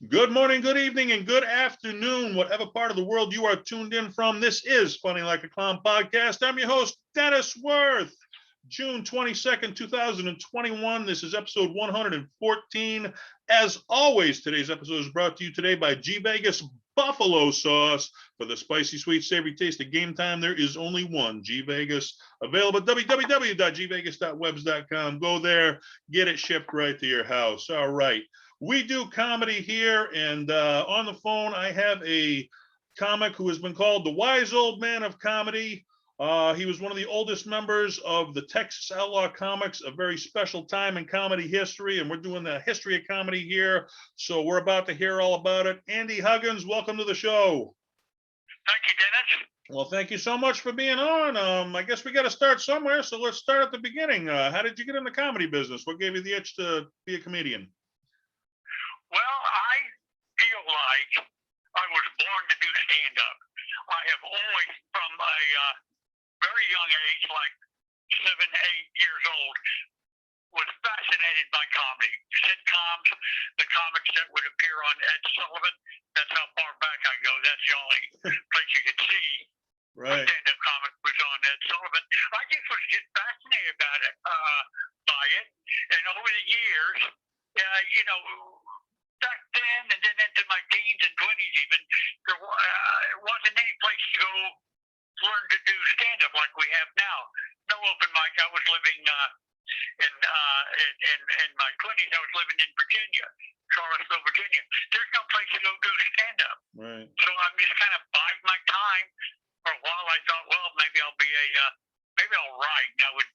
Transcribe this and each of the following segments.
Good morning, good evening, and good afternoon, whatever part of the world you are tuned in from. This is Funny Like a Clown podcast. I'm your host, Dennis Wirth. June 22nd, 2021. This is episode 114. As always, today's episode is brought to you today by G Vegas Buffalo Sauce. For the spicy, sweet, savory taste of game time, there is only one G Vegas. Available at www.gvegas.webs.com. Go there, get it shipped right to your house. All right. We do comedy here, and on the phone, I have a comic who has been called the wise old man of comedy. He was one of the oldest members of the Texas Outlaw comics, a very special time in comedy history, and we're doing the history of comedy here, so we're about to hear all about it. Andy Huggins, welcome to the show. Thank you, Dennis. Well, thank you so much for being on. I guess we got to start somewhere, so let's start at the beginning. How did you get in the comedy business? What gave you the itch to be a comedian? Well, I feel like I was born to do stand-up. I have always, from a very young age, like 7, 8 years old, was fascinated by comedy. Sitcoms, the comics that would appear on Ed Sullivan, that's how far back I go. That's the only place you could see Right. stand-up comic was on Ed Sullivan. I just was just fascinated about it, by it. And over the years, back then and then into my teens and 20s even, there wasn't any place to go learn to do stand-up like we have now. No open mic. I was living in my 20s. I was living in Virginia, Charlottesville, Virginia. There's no place to go do stand-up. Right. So I'm just kind of biding my time. For a while, I thought, well, maybe I'll write. And I would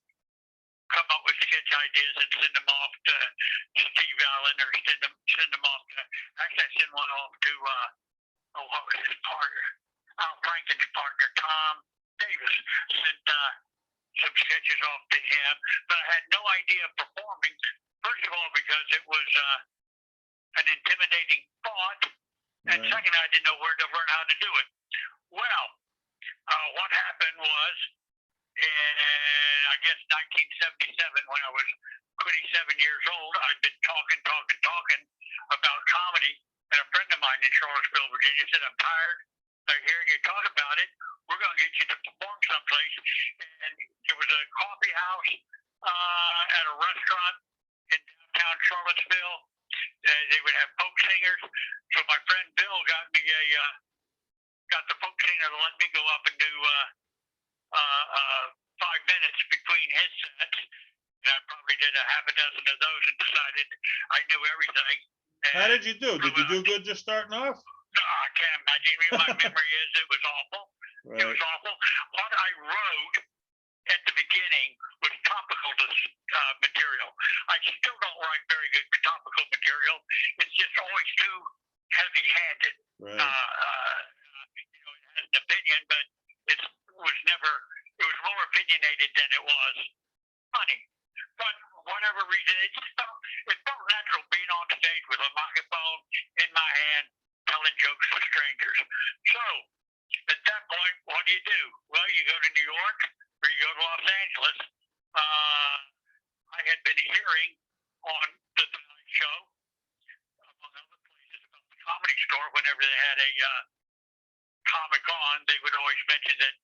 come up with sketch ideas and send them off to Steve Allen or send them off to, actually I sent one off to, what was his partner? Al Franken's partner, Tom Davis, sent some sketches off to him, but I had no idea of performing, first of all, because it was an intimidating thought, and Right. second, I didn't know where to learn how to do it. Well, what happened was, in, I guess, 1977, when I was 27 years old, I'd been talking about comedy, and a friend of mine in Charlottesville, Virginia, said, I'm tired of hearing you talk about it. We're going to get you to perform someplace. And there was a coffee house at a restaurant in downtown Charlottesville. They would have folk singers. So my friend Bill got the folk singer to let me go up and do 5 minutes between his sets, and I probably did a half a dozen of those and decided I knew everything. And How did you do? Did you do good just starting off? No, I can't imagine. My memory is it was awful. Right. It was awful. What I wrote at the beginning was topical material. I still don't write very good topical material. It's just always too heavy-handed. Right. It has an opinion, but it was more opinionated than it was funny. But whatever reason, it felt natural being on stage with a microphone in my hand, telling jokes to strangers. So, at that point, what do? Well, you go to New York or you go to Los Angeles. I had been hearing on the Tonight Show, among other places, about the Comedy Store. Whenever they had a comic on, they would always mention that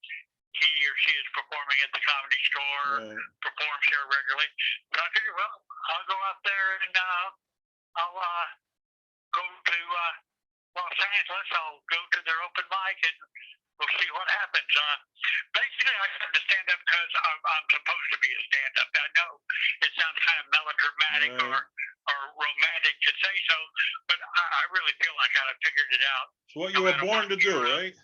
he or she is performing at the Comedy Store, Right. performs here regularly. So I figured, well, I'll go out there and I'll go to Los Angeles. I'll go to their open mic and we'll see what happens. Basically, I come to stand up because I'm supposed to be a stand up. I know it sounds kind of melodramatic Right. or romantic to say so, but I really feel like I figured it out. It's what you were born to do, right?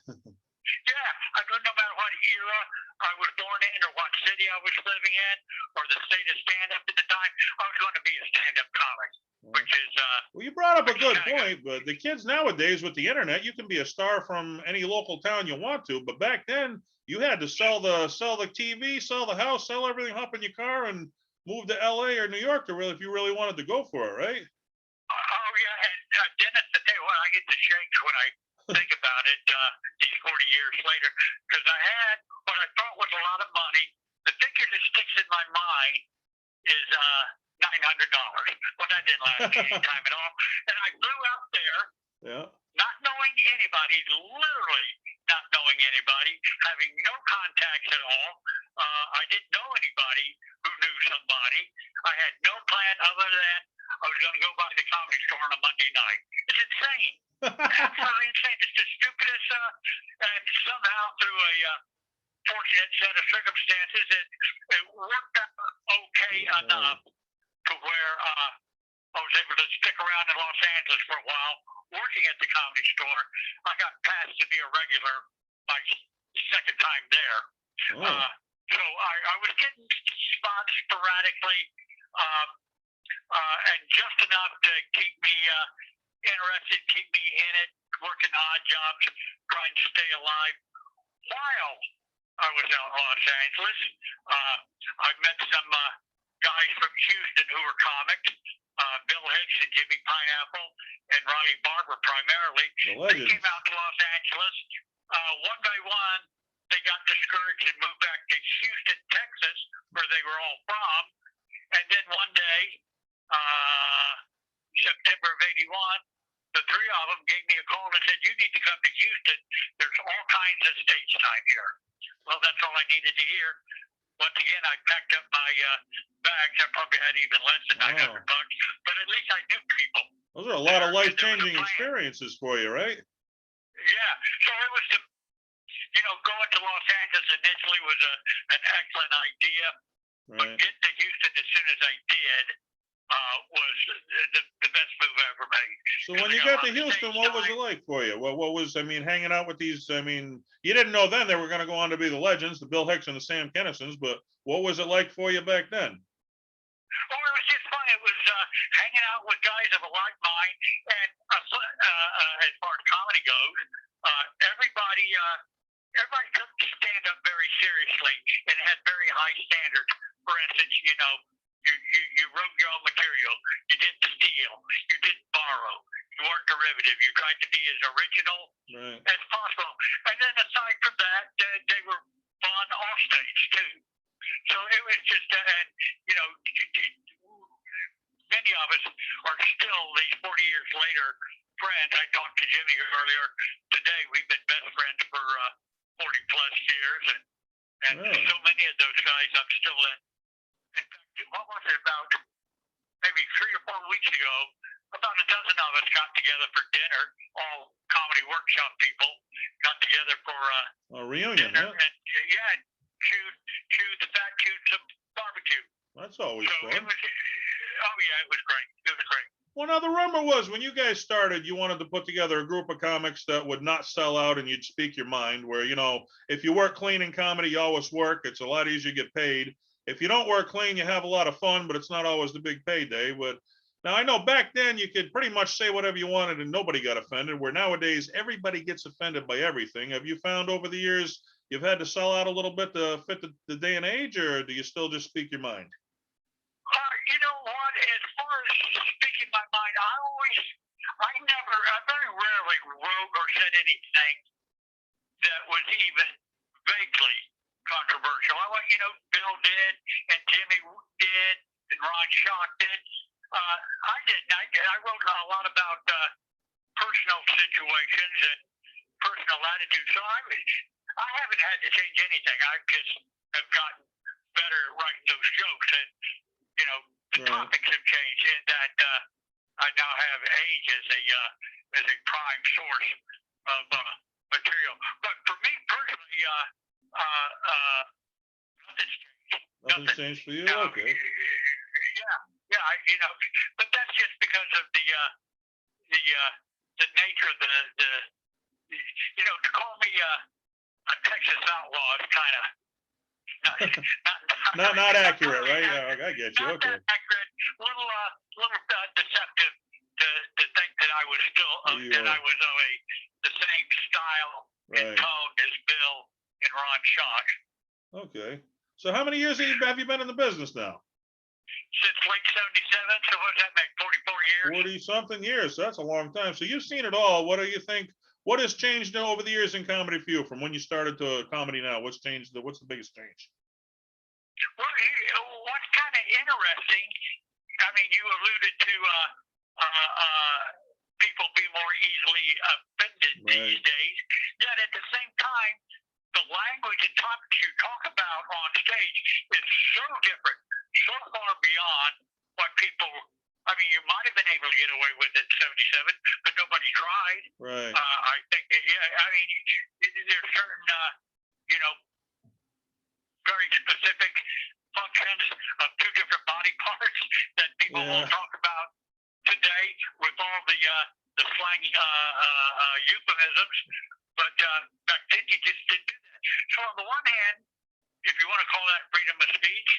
Yeah, I don't no matter what era I was born in or what city I was living in or the state of stand-up at the time, I was going to be a stand-up comic, which is... Well, you brought up a good point, but the kids nowadays with the internet, you can be a star from any local town you want to, but back then you had to sell the TV, sell the house, sell everything, hop in your car and move to LA or New York if you really wanted to go for it, right? Oh, yeah, and Dennis, I tell you what, I get the shakes when I think about it these 40 years later, because I had what I thought was a lot of money. The figure that sticks in my mind is $900. Well, that didn't last any time at all. And I flew out there, Yeah. not knowing anybody, literally not knowing anybody, having no contacts at all. I didn't know anybody who knew somebody. I had no plan other than I was going to go by the Comedy Store on a Monday night. It's insane. Absolutely insane. It's the stupidest. And somehow, through a fortunate set of circumstances, it worked out okay enough to where I was able to stick around in Los Angeles for a while, working at the Comedy Store. I got passed to be a regular my second time there. Oh. So I was getting spots sporadically, and just enough to keep me interested, keep me in it, working odd jobs, trying to stay alive. While I was out in Los Angeles, I met some guys from Houston who were comics, Bill Hicks and Jimmy Pineapple and Riley Barber primarily. They came out to Los Angeles. One by one, they got discouraged and moved back to Houston, Texas, where they were all from. And then one day, September of '81, the three of them gave me a call and said, "You need to come to Houston. There's all kinds of stage time here." Well, that's all I needed to hear. Once again, I packed up my bags. I probably had even less than $900, but at least I knew people. Those are a lot of life-changing experiences for you, right? Yeah. So it was, going to Los Angeles initially was an excellent idea, but getting to Houston as soon as I did was the best move I ever made. So when you got to Houston, what was it like for you? What was, hanging out with these, you didn't know then they were going to go on to be the legends, the Bill Hicks and the Sam Kinisons, but what was it like for you back then? Oh, it was just fun. It was hanging out with guys of a like mind, and as far as comedy goes, everybody took stand up very seriously and had very high standards. For instance, you wrote your own material. You didn't steal. You didn't borrow. You weren't derivative. You tried to be as original as possible. And then aside from that, they were fun off stage too. So it was just, many of us are still, these 40 years later, friends. I talked to Jimmy earlier today. We've been best friends for 40 plus years, and so many of those guys I'm still in. In fact, what was it, about maybe 3 or 4 weeks ago, about a dozen of us got together for dinner, all comedy workshop people got together for a reunion, dinner, and chewed some barbecue. That's always fun. It was great. It was great. Well, now the rumor was when you guys started, you wanted to put together a group of comics that would not sell out and you'd speak your mind, where, if you work clean in comedy, you always work. It's a lot easier to get paid. If you don't work clean, you have a lot of fun, but it's not always the big payday. But now I know back then you could pretty much say whatever you wanted and nobody got offended, where nowadays everybody gets offended by everything. Have you found over the years you've had to sell out a little bit to fit the day and age, or do you still just speak your mind? You know what? As far as speaking my mind, I very rarely wrote or said anything that was even vaguely controversial. Bill did, and Jimmy did, and Ron Schock did. I didn't. I wrote a lot about personal situations and personal attitudes. So I haven't had to change anything. I just have gotten better at writing those jokes, and the topics have changed in that I now have age as a prime source of material. But for me personally, nothing's changed. Nothing's changed for you? Okay. Yeah. But that's just because of the nature of to call me a Texas outlaw is kind of not accurate, right? Yeah, I get you. Not okay. That accurate. Little deceptive to think that I was still that I was of the same style and tone as Bill and Ron Schock. Okay. So how many years have you been in the business now? Since late '77. So what's that make? 44 40 years. something years. So that's a long time. So you've seen it all. What do you think? What has changed over the years in comedy for you from when you started to comedy now? What's changed? What's the biggest change? Well, what's kind of interesting people be more easily offended these days. Yet at the same time, the language and topics you talk about on stage is so different, so far beyond what people. I mean, you might have been able to get away with it in '77, but nobody tried. Right. I think, yeah. I mean, there's certain, you know, very specific functions of two different body parts that people will talk about today with all the slang euphemisms, but back then you just didn't do that. So on the one hand, if you want to call that freedom of speech,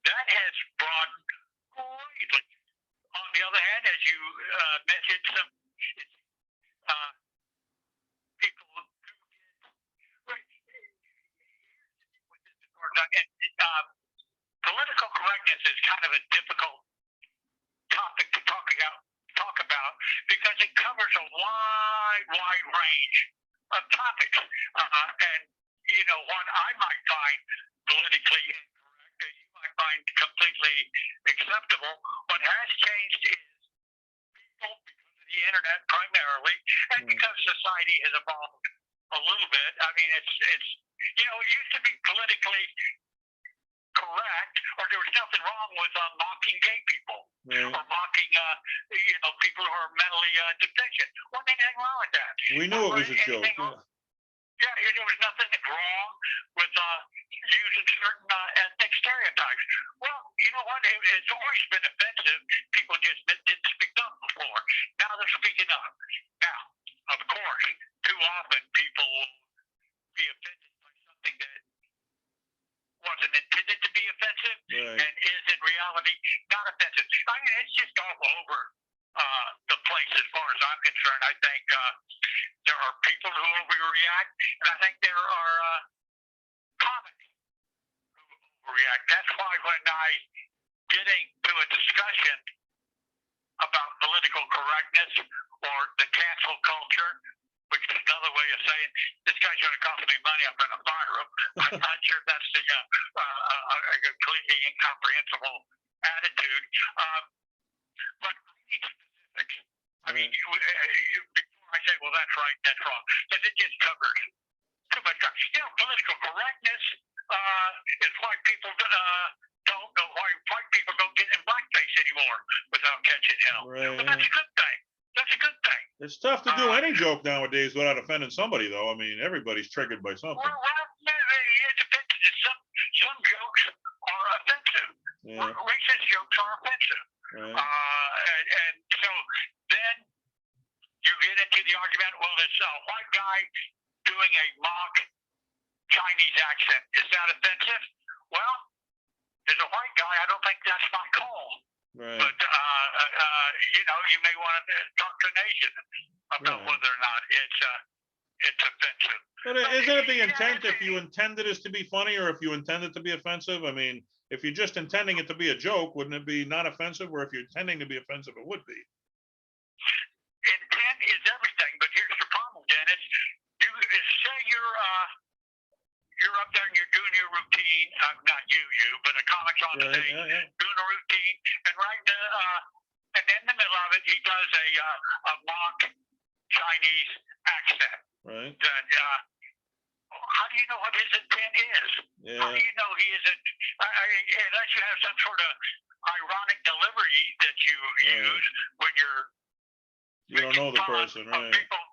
that has broadened greatly. On the other hand, as you mentioned, some people do get political correctness is kind of a difficult topic to talk about because it covers a wide range of topics. And you know, what I might find politically incorrect, that you might find completely acceptable. What has changed is people, because of the internet primarily, and because society has evolved a little bit. I mean, it's you know, it used to be politically correct, or there was nothing wrong with mocking gay people or mocking, you know, people who are mentally deficient. Wasn't anything wrong with that. We knew it was a joke. Yeah, there was nothing wrong with using certain ethnic stereotypes. Well, you know what? It's always been offensive. People just didn't speak up before. Now they're speaking up. Now, of course, too often people will be offended by something that wasn't intended to be offensive and is in reality not offensive. I mean, it's just all over the place as far as I'm concerned. I think there are people who overreact, and I think there are comics who overreact. That's why when I get into a discussion about political correctness or the cancel culture, which is another way of saying this guy's going to cost me money, I'm going to fire him. I'm not sure that's a completely incomprehensible attitude. But I need specifics. I mean, before I say, well, that's right, that's wrong, because it just covers too much. You know, political correctness is why people don't know why white people don't get in blackface anymore without catching hell. But that's a good thing. That's a good thing. It's tough to do any joke nowadays without offending somebody, though. I mean, everybody's triggered by something. Well, it depends. Some jokes are offensive. Racist jokes are offensive. And so then you get into the argument, well, this white guy doing a mock Chinese accent, is that offensive? Well, as a white guy, I don't think that's my call. But, you know, you may want to talk to an Asian about whether or not it's offensive. But isn't it the intent if you intended it to be funny or if you intend it to be offensive? I mean, if you're just intending it to be a joke, wouldn't it be not offensive? Or if you're intending to be offensive, it would be. Intent is everything, but here's the problem, Dennis. You say you're up there and you're doing your routine, not you, but a comic's on stage, doing a routine, and and in the middle of it, he does a mock Chinese accent. That, how do you know what his intent is? How do you know he isn't, unless you have some sort of ironic delivery that you use when you don't know the person, people.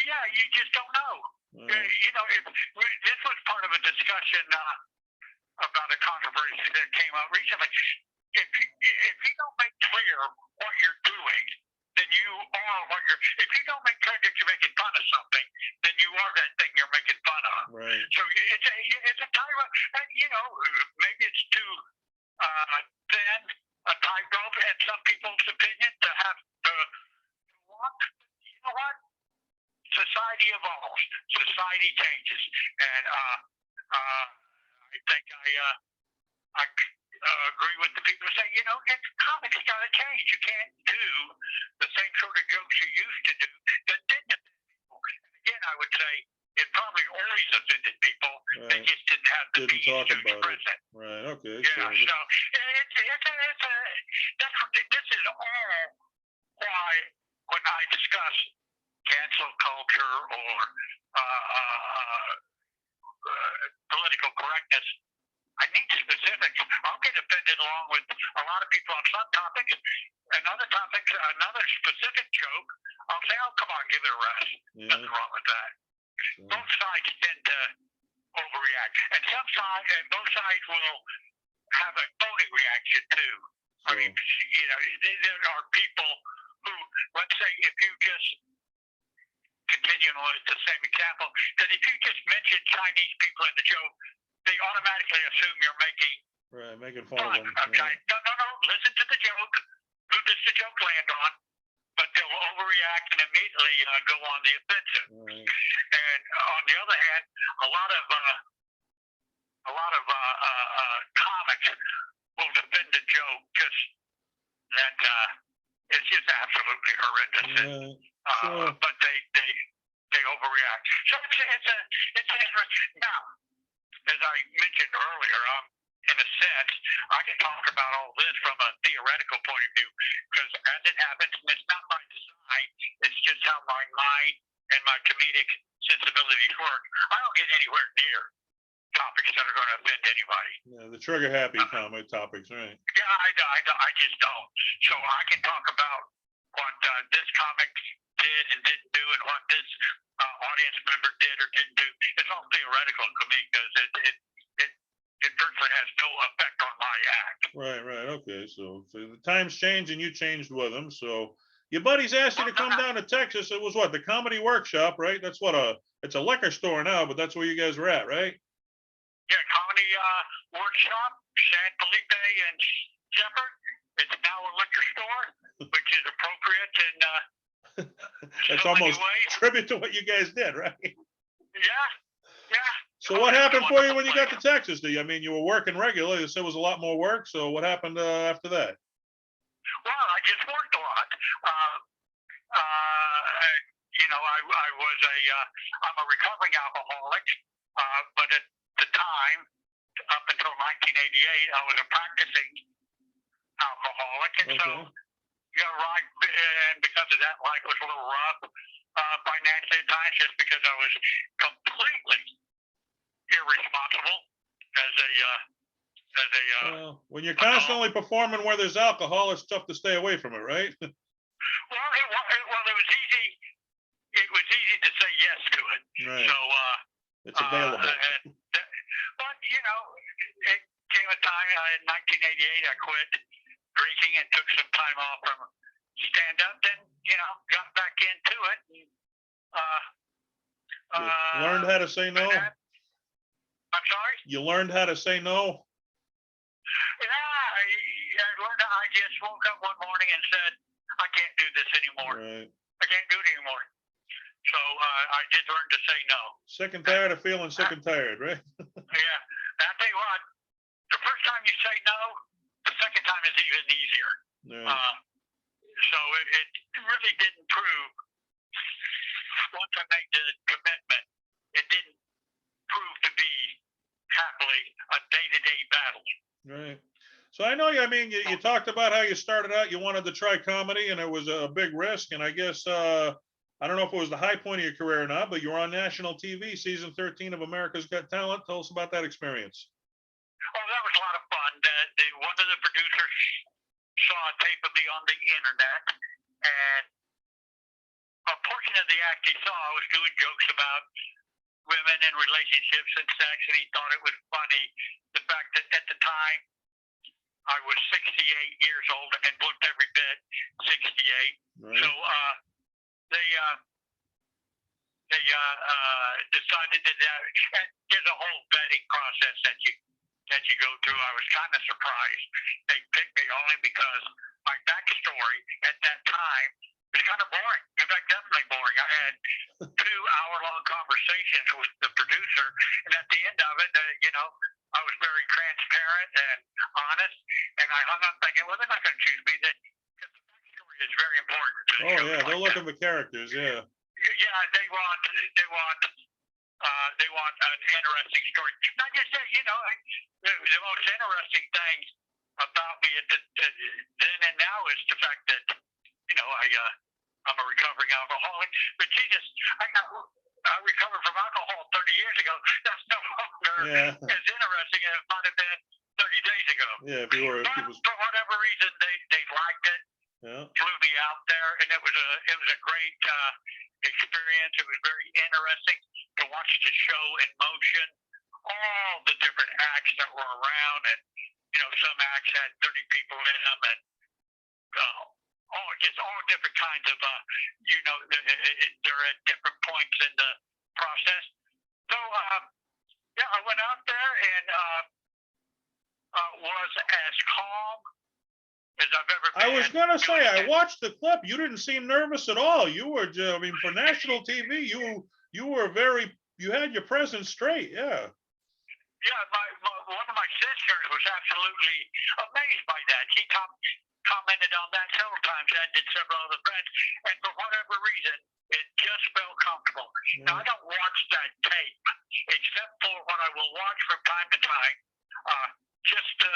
Yeah, you just don't know. You know, this was part of a discussion about a controversy that came out recently. If you don't make clear what you're doing, then you are what you're. If you don't make clear that you're making fun of something, then you are that thing you're making fun of. So it's a type of, and you know, maybe it's too thin a tightrope in some people's opinion to have to walk. You know what? Society evolves, society changes, and I think I agree with the people who say, you know, comics got to change. You can't do the same sort of jokes you used to do that didn't offend people. And again, I would say it probably always offended people. They just didn't have the means to express it. Okay. Yeah. So this is all why discuss cancel culture or political correctness, I need specifics. I'll get offended along with a lot of people on some topics, and other topics, another specific joke, I'll say, oh, come on, give it a rest. Yeah. Nothing wrong with that. Both sides tend to overreact, and both sides will have a phony reaction too. I mean, there are people who, let's say, if you just continue with the same example, that if you just mention Chinese people in the joke, they automatically assume you're making fun of them. No, listen to the joke. Who does the joke land on? But they'll overreact and immediately go on the offensive. Right. And on the other hand, a lot of comics will defend the joke just that it's just absolutely horrendous. Sure. But they overreact. So it's interesting. Now, as I mentioned earlier, in a sense, I can talk about all this from a theoretical point of view, because as it happens, and it's not my design, it's just how my mind and my comedic sensibilities work. I don't get anywhere near topics that are going to offend anybody. Yeah, the trigger happy comic topics, right? Yeah, I just don't. So I can talk about what this comic did and didn't do, and what this audience member did or didn't do. It's all theoretical to me, because it virtually has no effect on my act. Right. Okay. So the times change and you changed with them. So your buddies asked you to come down to Texas. It was what, the Comedy Workshop, right? That's what it's a liquor store now, but that's where you guys were at, right? Yeah, Comedy Workshop, San Felipe and Shepherd. It's now a liquor store, which is appropriate in That's so almost many ways. tribute to what you guys did, right? Yeah. So what happened for you when you got to Texas? I mean, you were working regularly. You said it was a lot more work. So what happened after that? Well, I just worked a lot. I'm a recovering alcoholic, but at the time, up until 1988, I was a practicing alcoholic, and so right, and because of that, life was a little rough financially at times, just because I was completely irresponsible as a when you're constantly performing where there's alcohol, it's tough to stay away from it, right? Well, it was easy. It was easy to say yes to it. Right. So it's available. But it came a time in 1988. I quit drinking and took some time off from stand up. Then got back into it. Learned how to say no. I'm sorry? You learned how to say no? Yeah, I learned. I just woke up one morning and said, I can't do this anymore. Right. I can't do it anymore. So I did learn to say no. Sick and tired of feeling sick and tired, right? Yeah. And I'll tell you what, the first time you say no, the second time is even easier. Yeah. So it really didn't prove, once I made the commitment, it didn't prove to be happily a day-to-day battle. Right. So I know you, you talked about how you started out, you wanted to try comedy and it was a big risk. And I guess, I don't know if it was the high point of your career or not, but you were on national TV, season 13 of America's Got Talent. Tell us about that experience. Oh, that was a lot of fun. One of the producers saw a tape of me on the internet, and a portion of the act he saw, I was doing jokes about women and relationships and sex, and he thought it was funny. The fact that at the time I was 68 years old and looked every bit 68. Right. So they decided that there's a whole vetting process that you go through. I was kind of surprised they picked me only because my backstory at that time was kind of boring. In fact, definitely boring. I had 2-hour-long conversations with the producer, and at the end of it, I was very transparent and honest, and I hung up thinking, well, they're not going to choose me. Because the backstory is very important to the show. Yeah, they're looking for characters, yeah. Yeah, they want an interesting story. Not just that, the most interesting thing about me then and now is the fact that, I'm a recovering alcoholic. But Jesus, I recovered from alcohol 30 years ago. That's no longer as interesting as it might have been 30 days ago. Yeah, if you were, for whatever reason, they liked it. Yeah. Flew me out there, and it was a great experience. It was very interesting to watch the show in motion. All the different acts that were around, and some acts had 30 people in them, and all different kinds of they're at different points in the process. So I went out there and was as calm as I've ever been. I was gonna say, I watched the clip. You didn't seem nervous at all. You were, I mean, for national TV, you were you had your presence straight. Yeah. Yeah, one of my sisters was absolutely amazed by that. She commented on that several times, as did several other friends, and for whatever reason, it just felt comfortable. Yeah. Now, I don't watch that tape, except for what I will watch from time to time, just to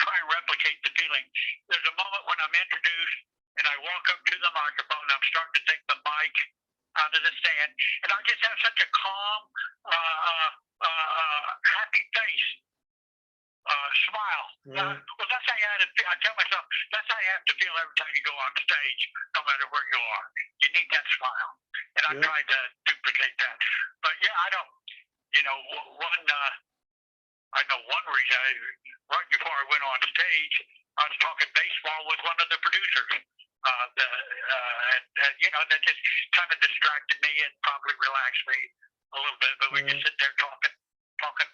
try and replicate the feeling. There's a moment when I'm introduced, and I walk up to the microphone, and I'm starting to take the mic out of the stand, and I just have such a calm, happy face, smile. Right. Well, that's how you have to feel. I tell myself, that's how you have to feel every time you go on stage, no matter where you are. You need that smile. And I try to duplicate that. But yeah, I don't, I know one reason, right before I went on stage, I was talking baseball with one of the producers. That just kind of distracted me and probably relaxed me a little bit, but we just sit there talking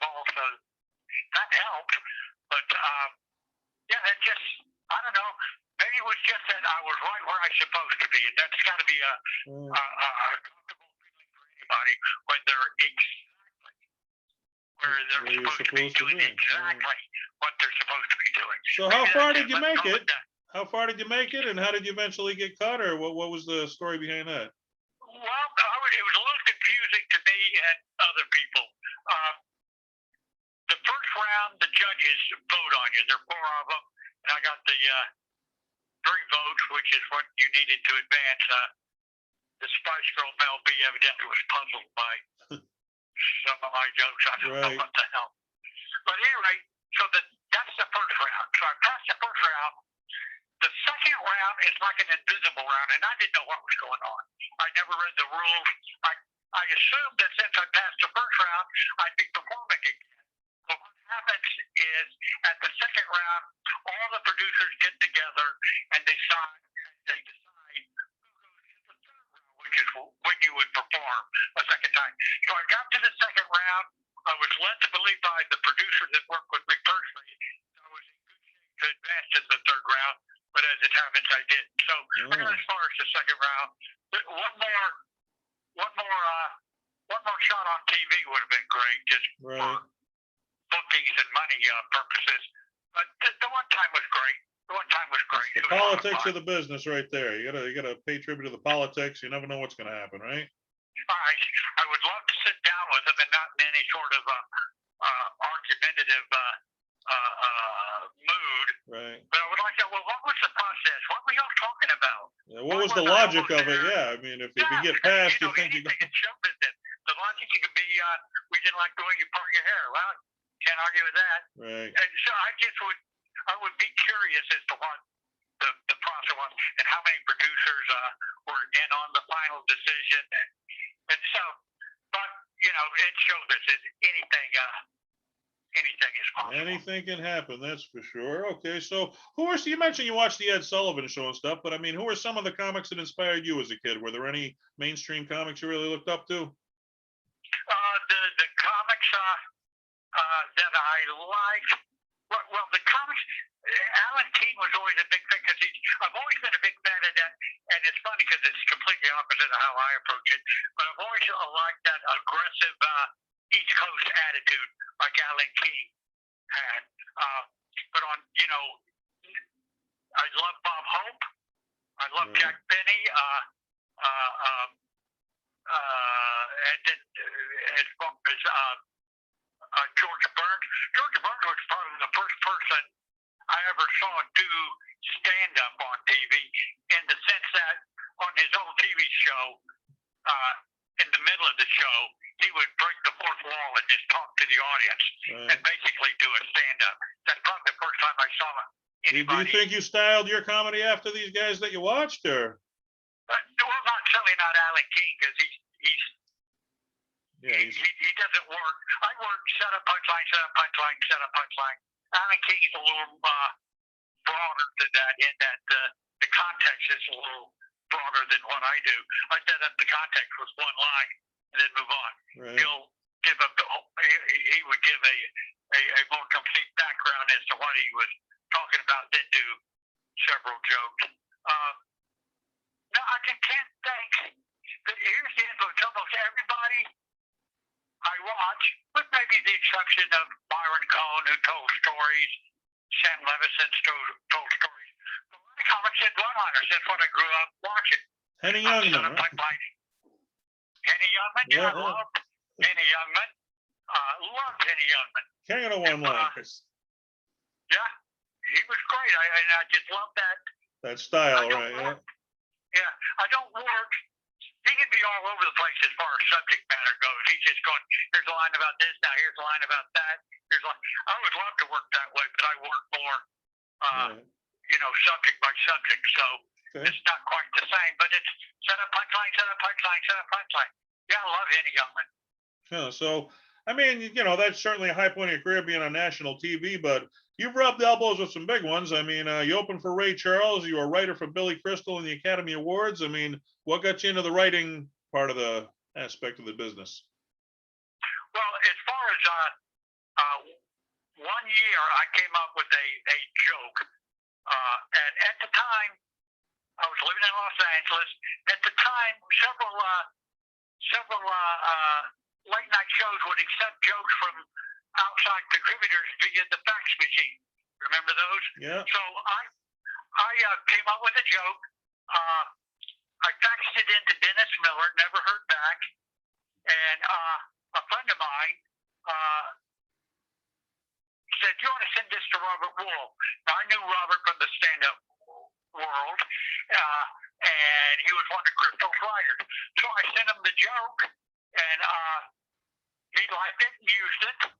ball, so that helped. But it just, I don't know, maybe it was just that I was right where I was supposed to be, and that's got to be a comfortable feeling for anybody when they're exactly where they're supposed to be doing exactly what they're supposed to be doing. So how far did you make it? How far did you make it, and how did you eventually get cut, or what was the story behind that? Well, it was a little confusing to me and other people. The first round, the judges vote on you. There are 4 of them, and I got the 3 votes, which is what you needed to advance. The Spice Girl Mel B evidently was puzzled by some of my jokes. I don't know what the hell. But anyway, so that's the first round. So I passed the first round. The second round is like an invisible round, and I didn't know what was going on. I never read the rules. I assumed that since I passed the first round, I'd be performing again. But what happens is, at the second round, all the producers get together and they decide who goes to the third round, which is when you would perform a second time. So I got to the second round. I was led to believe by the producer that worked with me personally that I was in good shape to advance to the third round. But as it happens, I didn't. So I got as far as the second round. One more shot on TV would have been great, just for bookings and money purposes. But the one time was great. The politics of the business, right there. You gotta pay tribute to the politics. You never know what's gonna happen, right? I would love to sit down with them and not in any sort of argumentative mood. Right. But I would like to know, well, what was the process? What were y'all talking about? Yeah, what was the logic of it? Yeah, I mean, if you get past, you think you can show business. The logic could be, we didn't like the way you part your hair. Well, can't argue with that. Right. And so I would be curious as to what the process was and how many producers were in on the final decision. And so, but it shows us that anything is possible. Anything can happen, that's for sure. Okay, so you mentioned you watched the Ed Sullivan Show and stuff, but I mean, who are some of the comics that inspired you as a kid? Were there any mainstream comics you really looked up to? The comics that I liked, well, the comics, Alan King was always a big fan because I've always been a big fan of that, and it's funny because it's completely opposite of how I approach it, but I've always liked that aggressive East Coast attitude like Alan King had. But I love Bob Hope. I love Jack Benny. And then as far as George Burns. George Burns was probably the first person I ever saw do stand-up on TV in the sense that on his in the middle of the show, he would break the fourth wall and just talk to the audience and basically do a stand-up. That's probably the first time I saw Do you think you styled your comedy after these guys that you watched, or? Well, certainly not Alan King, because he doesn't work. I work set up punchline, set up punchline, set up punchline. Alan King is a little broader than that, in that the context is a little broader than what I do. I set up the context with one line and then move on. Right. He'll give he would give a more complete background as to what he was talking about, then do several jokes. No, I can't think. Here's the info. Almost everybody I watch, with maybe the exception of Byron Cohen, who told stories, Sam Levinson told stories. A lot of comics said one-liners. That's what I grew up watching. Henny Youngman, right? Henny Youngman, I loved Henny Youngman. Loved Henny Youngman. King of the one-liners. Yeah, he was great. I just love that. That style, right? Yeah, I don't work. He can be all over the place as far as subject matter goes. He's just going, here's a line about this, now here's a line about that. I would love to work that way, but I work more, subject by subject. So it's not quite the same, but it's set up punchline, set up punchline, set up punchline. Yeah, I love Henny Youngman. Yeah, so, I mean, that's certainly a high point of your career being on national TV, but you've rubbed elbows with some big ones. I mean, you opened for Ray Charles. You were a writer for Billy Crystal in the Academy Awards. I mean, what got you into the writing part of the aspect of the business? Well, as far as 1 year, I came up with a joke. And at the time, I was living in Los Angeles. At the time, several late night shows would accept jokes from outside contributors via the fax machine. Remember those? Yeah. So I came up with a joke. I faxed it into Dennis Miller, never heard back. And a friend of mine said, you ought to send this to Robert Wool. Now, I knew Robert from the stand-up world, and he was one of Crystal's writers. So I sent him the joke, and he liked it and used it.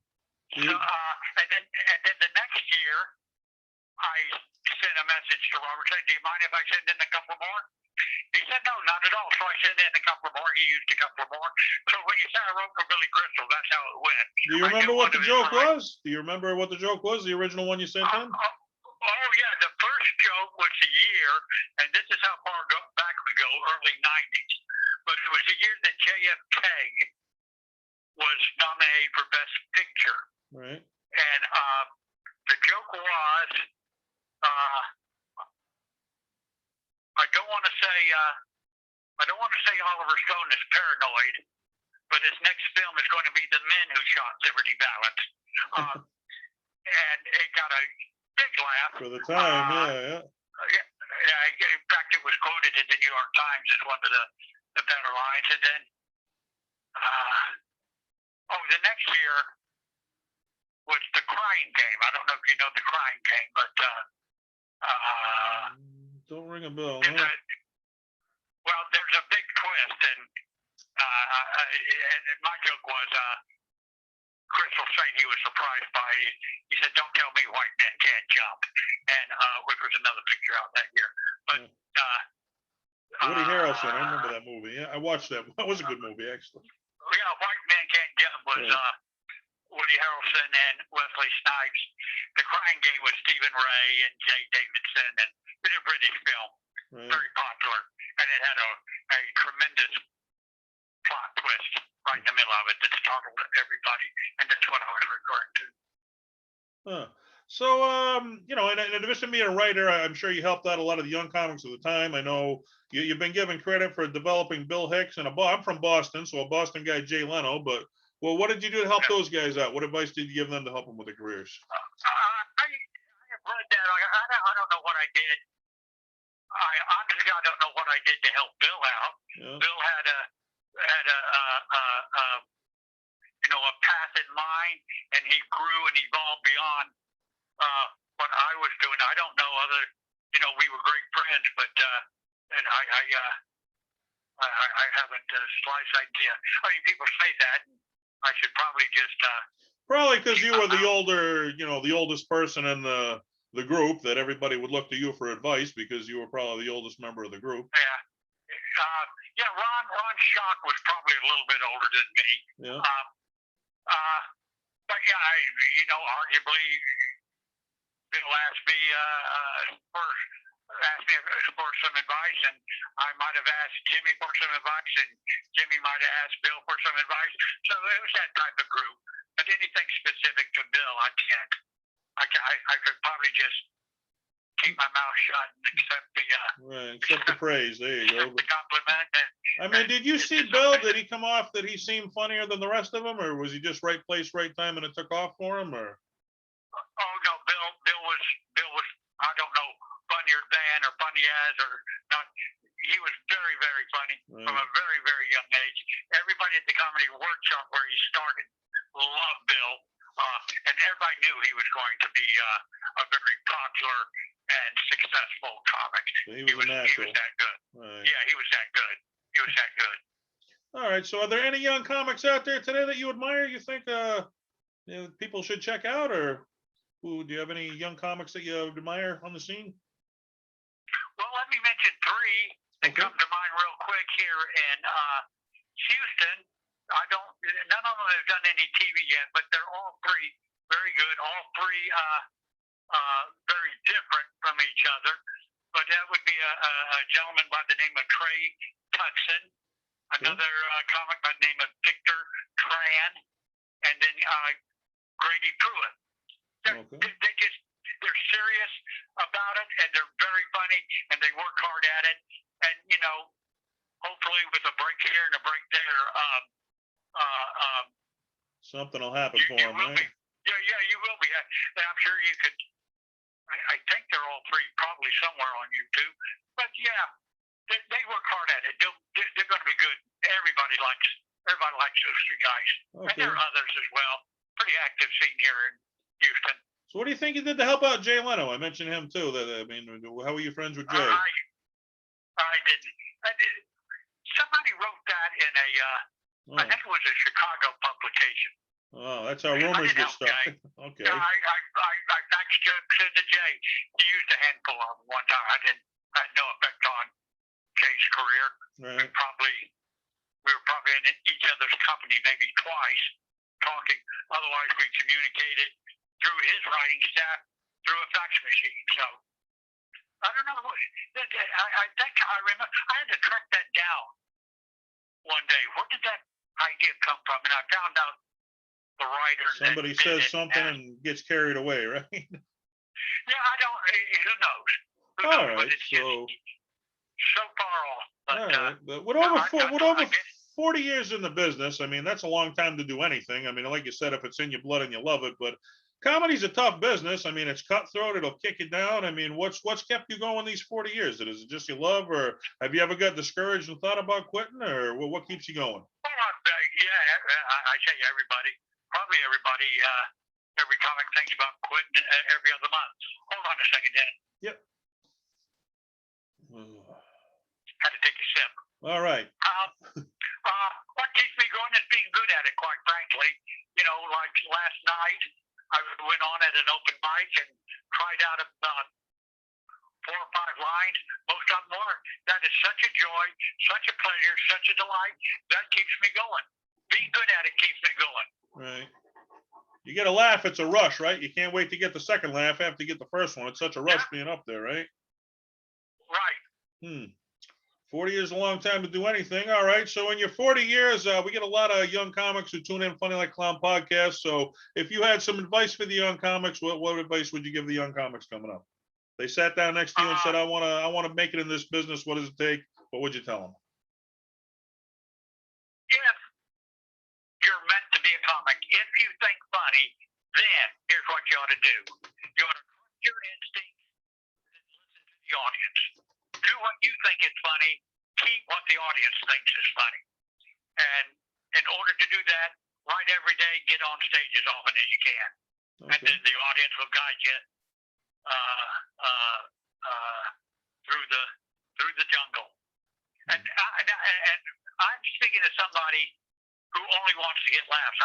So, and then the next year, I sent a message to Robert saying, do you mind if I send in a couple more? He said, no, not at all. So I sent in a couple more. He used a couple more. So when you say I wrote for Billy Crystal, that's how it went. Do you remember what the joke was? Do you remember what the joke was, the original one you sent in? Oh, yeah. The first joke was the year, and this is how far back we go, early 90s. But it was the year that JFK was nominated for Best Picture. Right. And the joke was, I don't want to say Oliver Stone is paranoid, but his next film is going to be The Men Who Shot Liberty Valance. And it got a big laugh. For the time, yeah. In fact, it was quoted in the New York Times as one of the better lines. And then, the next year was The Crying Game. I don't know if you know The Crying Game, but don't ring a bell. No? Well, there's a big twist, and my joke was Crystal saying he was surprised by it. He said, "Don't tell me white men can't jump," and which was another picture out that year. But Woody Harrelson, I remember that movie. Yeah, I watched that. That was a good movie, actually. Yeah, White Men Can't Jump was Woody Harrelson and Wesley Snipes. The Crying Game was Stephen Ray and Jay Davidson, and it was a British film, very popular, and it had a tremendous plot twist right in the middle of it that startled everybody, and that's what I was referring to. So, in addition to being a writer, I'm sure you helped out a lot of the young comics of the time. I know you've been given credit for developing Bill Hicks, and I'm from Boston, so a Boston guy, Jay Leno. But, what did you do to help those guys out? What advice did you give them to help them with their careers? I have read that. I don't know what I did. I don't know what I did to help Bill out. Yeah. Bill had a path in mind, and he grew and evolved beyond what I was doing. I don't know we were great friends, but and I haven't the slightest idea. I mean, people say that. I should probably just. Probably because you were the older, the oldest person in the group, that everybody would look to you for advice because you were probably the oldest member of the group. Yeah. Yeah, Ron Schock was probably a little bit older than me. Yeah. But yeah, arguably, Bill asked me for some advice, and I might have asked Jimmy for some advice, and Jimmy might have asked Bill for some advice. So it was that type of group. But anything specific to Bill, I can't. I could probably just keep my mouth shut and accept the praise. There you go. The compliment. I mean, did you see Bill? Did he come off that he seemed funnier than the rest of them, or was he just right place, right time, and it took off for him? Or oh no, Bill was I don't know, funnier than or funny as or not. He was very, very funny from a very, very young age. Everybody at the comedy workshop where he started loved Bill, and everybody knew he was going to be a very popular and successful comic. So he was natural. He was that good. Right. Yeah, he was that good. He was that good. All right. So, are there any young comics out there today that you admire? You think people should check out, or do you have any young comics that you admire on the scene? Well, let me mention three that come to mind real quick here in Houston. None of them have done any TV yet, but they're all three very good. All three very different from each other. But that would be a gentleman by the name of Trey Tucson, another comic by the name of Victor Tran, and then Grady Pruitt. They're serious about it, and they're very funny, and they work hard at it. And hopefully with a break here and a break there, something will happen for them, right? Yeah, you will be. I'm sure you could. I think they're all three probably somewhere on YouTube. But yeah, they work hard at it. They're going to be good. Everybody likes those three guys, and there are others as well. Pretty active scene here in Houston. So what do you think you did to help out Jay Leno? I mentioned him too. How were you friends with Jay? I didn't. Somebody wrote that in I think it was a Chicago publication. Oh, that's how rumors get started. Okay. I faxed to Jay. He used a handful of them one time. I had no effect on Jay's career. Right. We were probably in each other's company maybe twice talking. Otherwise, we communicated through his writing staff through a fax machine. So I don't know. I think I remember. I had to track that down one day. Where did that idea come from? And I found out the writer. Somebody says something and gets carried away, right? Yeah, I don't. Who knows? All right. So far off. But, all right. But with over 40 years in the business, I mean, that's a long time to do anything. I mean, like you said, if it's in your blood and you love it, but comedy's a tough business. I mean, it's cutthroat. It'll kick you down. I mean, what's kept you going these 40 years? Is it just your love, or have you ever got discouraged and thought about quitting, or what keeps you going? I tell you, probably everybody, every comic thinks about quitting every other month. Hold on a second, Dan. Yep. Had to take a sip. All right. What keeps me going is being good at it, quite frankly. Like last night, I went on at an open mic and tried out about 4 or 5 lines. Most of them were. That is such a joy, such a pleasure, such a delight. That keeps me going. Being good at it keeps me going. Right. You get a laugh, it's a rush, right? You can't wait to get the second laugh after you get the first one. It's such a rush being up there, right? Right. 40 years is a long time to do anything. All right. So in your 40 years, we get a lot of young comics who tune in Funny Like Clown podcast. So if you had some advice for the young comics, what advice would you give the young comics coming up? They sat down next to you and said, I want to make it in this business. What does it take? What would you tell them? If you're meant to be a comic, if you think funny, then here's what you ought to do. You ought to trust your instincts and listen to the audience. Do what you think is funny. Keep what the audience thinks is funny. And in order to do that, write every day, get on stage as often as you can. Okay. And then the audience will guide you through the jungle. And somebody who only wants to get laughs.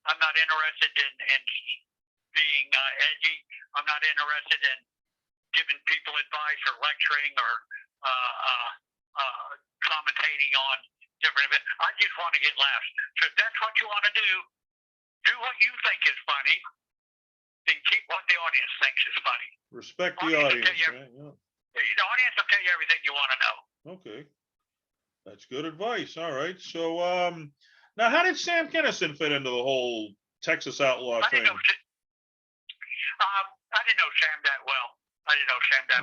I'm not interested in being edgy. I'm not interested in giving people advice or lecturing or commentating on different events. I just want to get laughs. So if that's what you want to do what you think is funny, then keep what the audience thinks is funny. Respect the audience, right? Yeah. The audience will tell you everything you want to know. Okay. That's good advice. All right. So, now how did Sam Kinison fit into the whole Texas Outlaw thing? I didn't know Sam that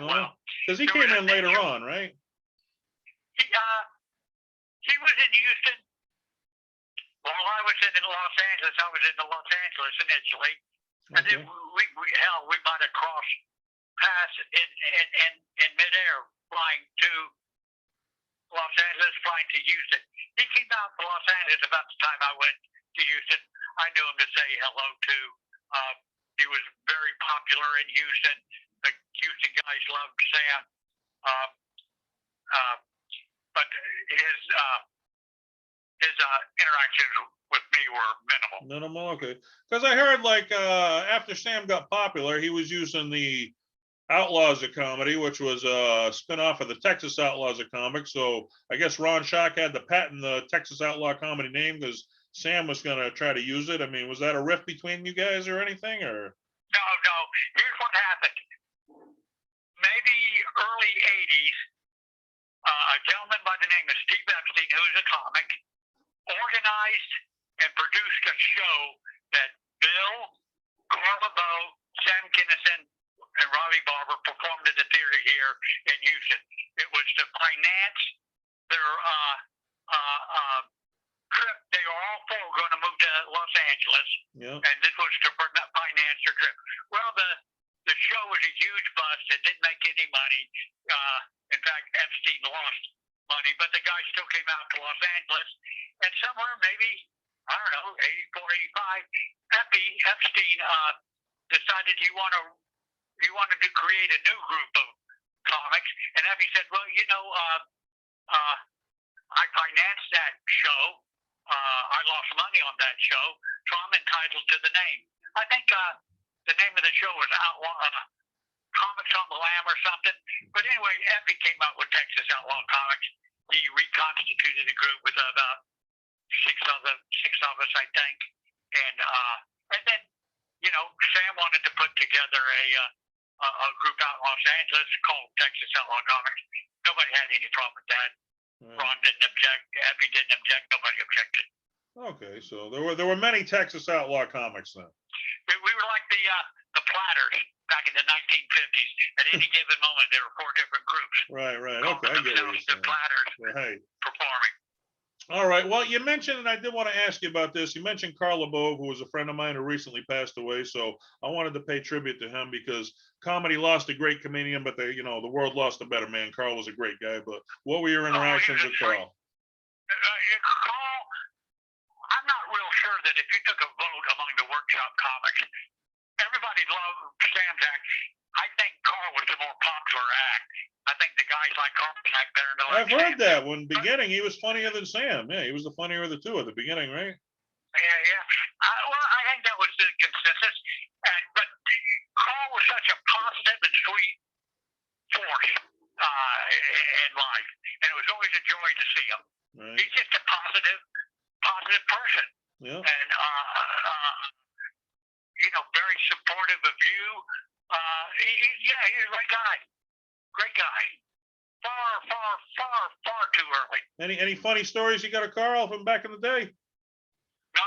well. Because he came in later on, right? He was in Houston. While I was in Los Angeles, I was in Los Angeles initially. And then we might have crossed paths in midair, flying to Los Angeles, flying to Houston. He came out to Los Angeles about the time I went to Houston. I knew him to say hello to. He was very popular in Houston. The Houston guys loved Sam. But his interactions with me were minimal. Minimal, okay. Because I heard like after Sam got popular, he was using the Outlaws of Comedy, which was a spinoff of the Texas Outlaws of Comics. So I guess Ron Schock had to patent the Texas Outlaw Comedy name because Sam was going to try to use it. I mean, was that a rift between you guys or anything? Or no. Here's what happened. Maybe early '80s, a gentleman by the name of Steve Epstein, who was a comic, organized and produced a show that Bill, Carla Bow, Sam Kinison, and Robbie Barber performed at the theater here in Houston. It was to finance their trip. They were all four going to move to Los Angeles, and this was to finance their trip. Well, the show was a huge bust. It didn't make any money. In fact, Epstein lost money, but the guy still came out to Los Angeles. And somewhere, maybe, I don't know, 84, 85, Epstein decided he wanted to create a new group of comics. And Effie said, well, I financed that show. I lost money on that show, so I'm entitled to the name. I think the name of the show was Outlaw Comics on the Lam or something. But anyway, Effie came out with Texas Outlaw Comics. He reconstituted a group with about six of us, I think. And then, Sam wanted to put together a group out in Los Angeles called Texas Outlaw Comics. Nobody had any problem with that. Ron didn't object. Effie didn't object. Nobody objected. Okay, so there were many Texas Outlaw Comics then. We were like the Platters back in the 1950s. At any given moment, there were four different groups. Right. Okay, I get what you're saying. The Platters performing. All right. Well, you mentioned, and I did want to ask you about this. You mentioned Carl LeBeau, who was a friend of mine who recently passed away. So I wanted to pay tribute to him because comedy lost a great comedian, but the world lost a better man. Carl was a great guy. But what were your interactions with Carl? Carl, I'm not real sure that if you took a vote among the workshop comics, everybody loved Sam's act. I think Carl was the more popular act. I think the guys like Carl's act better than I've heard that. When beginning, he was funnier than Sam. Yeah, he was the funnier of the two at the beginning, right? Yeah. I think that was the consensus. But Carl was such a positive and sweet force in life, and it was always a joy to see him. Right. He's just a positive person. Yeah. And very supportive of you. He's a great guy. Great guy. Far too early. Any funny stories you got of Carl from back in the day? No.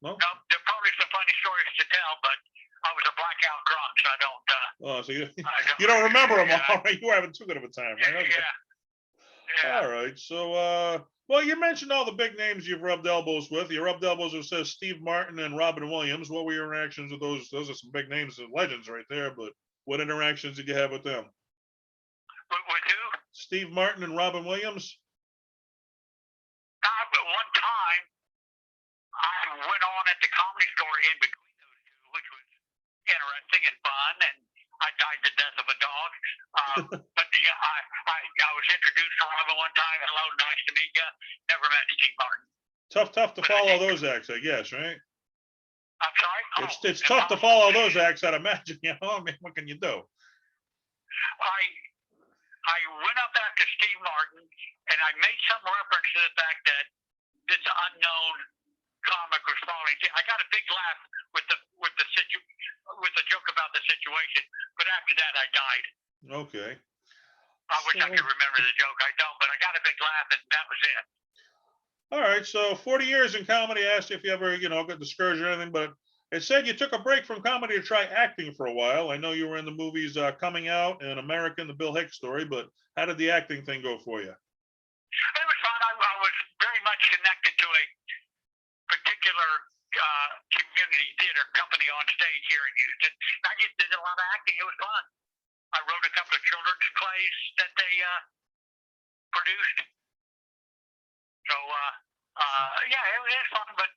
There are probably some funny stories to tell, but I was a blackout drunk, so I don't. So you don't remember them all, right? You were having too good of a time, right? Okay. Yeah. All right. So, well, you mentioned all the big names you've rubbed elbows with. You rubbed elbows with Steve Martin and Robin Williams. What were your interactions with those? Those are some big names and legends right there. But what interactions did you have with them? With who? Steve Martin and Robin Williams. One time, I went on at the Comedy Store in between those two, which was interesting and fun. And I died the death of a dog. But yeah, I was introduced to Robin one time. Hello, nice to meet you. Never met Steve Martin. Tough to follow those acts, I guess, right? I'm sorry. It's tough to follow those acts, I'd imagine. You know, I mean, what can you do? I went up after Steve Martin, and I made some reference to the fact that this unknown comic was following. I got a big laugh with the joke about the situation, but after that, I died. Okay. I wish I could remember the joke. I don't, but I got a big laugh, and that was it. All right, so 40 years in comedy. I asked you if you ever, got discouraged or anything, but it said you took a break from comedy to try acting for a while. I know you were in the movies Coming Out and American, the Bill Hicks story, but how did the acting thing go for you? It was fun. I was very much connected to a particular community theater company on stage here in Houston. I just did a lot of acting. It was fun. I wrote a couple of children's plays that they produced. So, yeah, it was fun, but...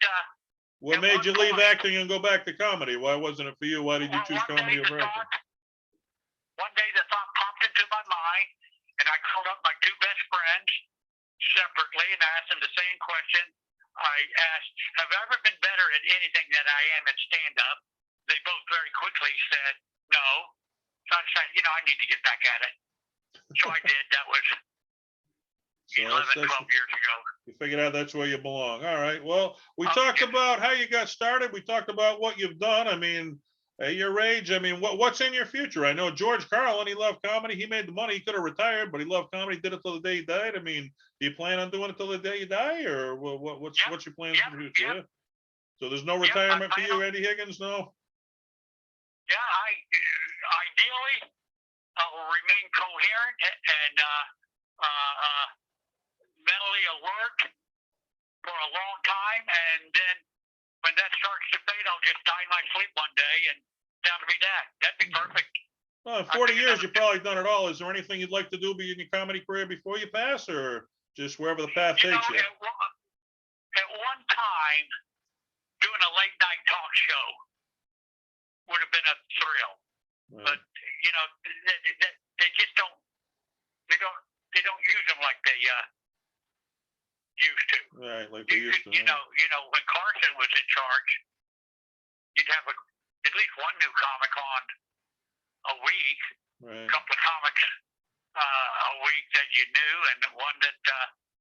what made you leave acting and go back to comedy? Why wasn't it for you? Why did you choose comedy over acting? One day the thought popped into my mind, and I called up my two best friends separately and asked them the same question. I asked, have I ever been better at anything than I am at stand-up? They both very quickly said, no. So I said, I need to get back at it. So I did. That was 11, 12 years ago. You figured out that's where you belong. All right. Well, we talked about how you got started. We talked about what you've done. I mean, at your age, I mean, what's in your future? I know George Carlin, he loved comedy. He made the money. He could have retired, but he loved comedy. Did it till the day he died. I mean, do you plan on doing it till the day you die, or what's your plans for the future? Yep. So there's no retirement for you, Andy Higgins? No. Yeah, ideally I will remain coherent and mentally alert for a long time, and then when that starts to fade, I'll just die in my sleep one day, and that'll be that. That'd be perfect. Well, in 40 years, you've probably done it all. Is there anything you'd like to do in your comedy career before you pass, or just wherever the path takes you? At one time, doing a late night talk show would have been a thrill, but they just don't use them like they used to. Right, like they used to. When Carson was in charge, you'd have at least one new comic on a week, right. A couple of comics a week that you knew, and one that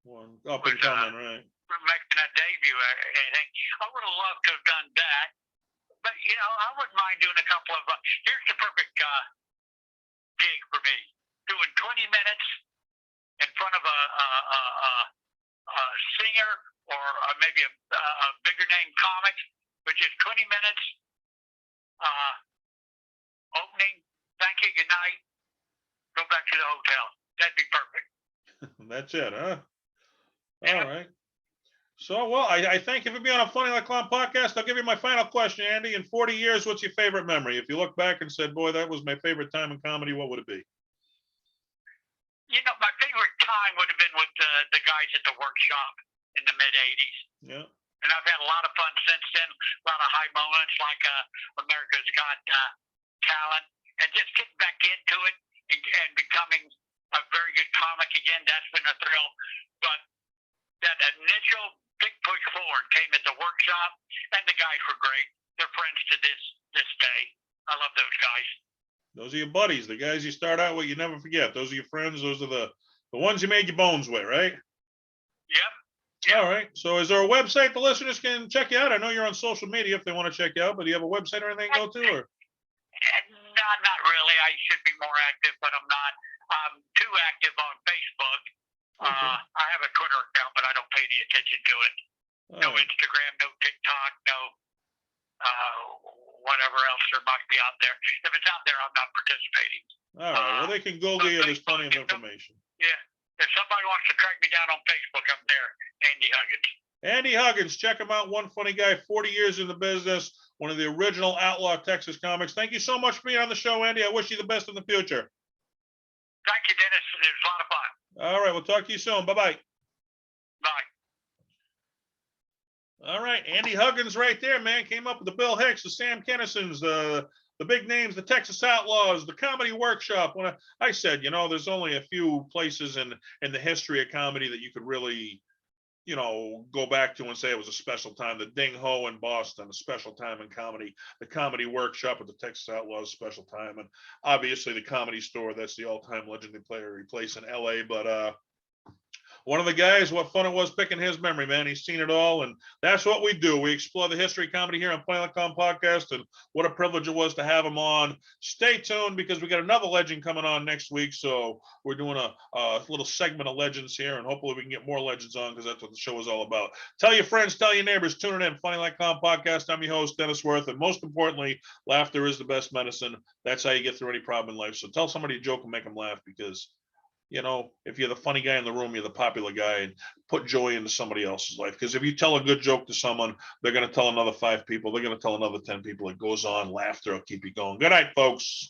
one up and coming, right? Making a debut or anything. I would have loved to have done that, but I wouldn't mind doing a couple of. Here's the perfect gig for me: doing 20 minutes in front of a singer or maybe a bigger name comic, but just 20 minutes. Opening, thank you, good night. Go back to the hotel. That'd be perfect. That's it, huh? Yeah. All right. So, well, I thank you for being on Funny Like Clown podcast. I'll give you my final question, Andy. In 40 years, what's your favorite memory? If you look back and said, boy, that was my favorite time in comedy, what would it be? My favorite time would have been with the guys at the workshop in the mid-'80s. Yeah. And I've had a lot of fun since then, a lot of high moments like America's Got Talent, and just getting back into it and becoming a very good comic again. That's been a thrill. But that initial big push forward came at the workshop, and the guys were great. They're friends to this day. I love those guys. Those are your buddies, the guys you start out with, you never forget. Those are your friends. Those are the ones you made your bones with, right? Yep. All right. So is there a website the listeners can check you out? I know you're on social media if they want to check you out, but do you have a website or anything to go to? Or? Not really. I should be more active, but I'm not. I'm too active on Facebook. Okay. I have a Twitter account, but I don't pay any attention to it. No Instagram, no TikTok, no whatever else there might be out there. If it's out there, I'm not participating. All right. Well, they can Google you. There's plenty of information. Yeah. If somebody wants to track me down on Facebook, I'm there. Andy Huggins. Andy Huggins. Check him out. One funny guy, 40 years in the business. One of the original Outlaw Texas comics. Thank you so much for being on the show, Andy. I wish you the best in the future. Thank you, Dennis. It was a lot of fun. All right. We'll talk to you soon. Bye-bye. Bye. All right. Andy Huggins right there, man. Came up with the Bill Hicks, the Sam Kinisons, the big names, the Texas Outlaws, the Comedy Workshop. When I said, there's only a few places in the history of comedy that you could really, go back to and say it was a special time. The Ding Ho in Boston, a special time in comedy. The Comedy Workshop at the Texas Outlaws, special time. And obviously the Comedy Store, that's the all-time legendary place in LA. But one of the guys, what fun it was picking his memory, man. He's seen it all. And that's what we do. We explore the history of comedy here on Planet.com podcast. And what a privilege it was to have him on. Stay tuned because we got another legend coming on next week. So we're doing a little segment of legends here. And hopefully we can get more legends on because that's what the show is all about. Tell your friends, tell your neighbors, tune in. Funny.com podcast. I'm your host, Dennis Wirth. And most importantly, laughter is the best medicine. That's how you get through any problem in life. So tell somebody a joke and make them laugh because if you're the funny guy in the room, you're the popular guy, and put joy into somebody else's life. Because if you tell a good joke to someone, they're going to tell another 5 people. They're going to tell another 10 people. It goes on. Laughter will keep you going. Good night, folks.